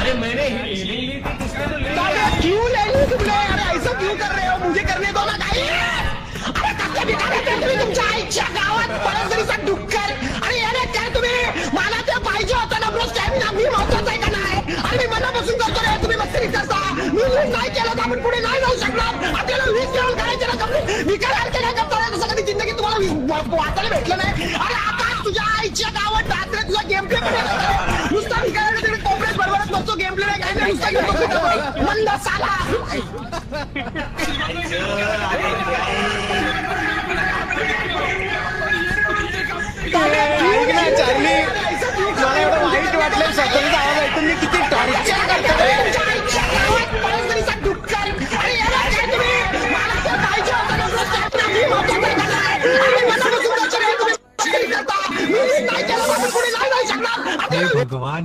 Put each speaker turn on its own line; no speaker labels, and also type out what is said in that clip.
अरे मैंने नहीं ली थी, किसने तो ले
अरे
लिया।
क्यों ले ली तुमने? अरे ऐसा क्यों कर रहे हो? मुझे करने दो ना काही. अरे कसले भिकारी आहेत तुम्ही तुमच्या आईच्या गावात पळसदरीचा डुक्कर. अरे येणे काय तुम्ही? मला ते पाहिजे होतं ना ब्रो स्टॅमिना. मी महत्वाचं आहे का नाही? अरे मी मनापासून करतो रे, तुम्ही मस्ती करता. मी लीड नाही केलं तर आपण पुढे नाही जाऊ शकणार. आपल्याला 20 लेवल करायचे ना कंप्लीट. भिकारी काय करता तसं कधी जिंदगी तुम्हाला वाचायला भेटलं नाही. अरे आता तुझ्या आईच्या गावात रात्री तुझा गेम प्ले नुसता भिकारी तिकडे कॉम्प्रेस बरोबरच बसतो. गेम प्ले काय नाही नुसता गेम बसतो. मंद साला.
चार्ली, मला एवढं वाईट वाटलं स्वतःचा आवाज ऐकून. मी किती टॉर्चर करतो रे.
भगवान.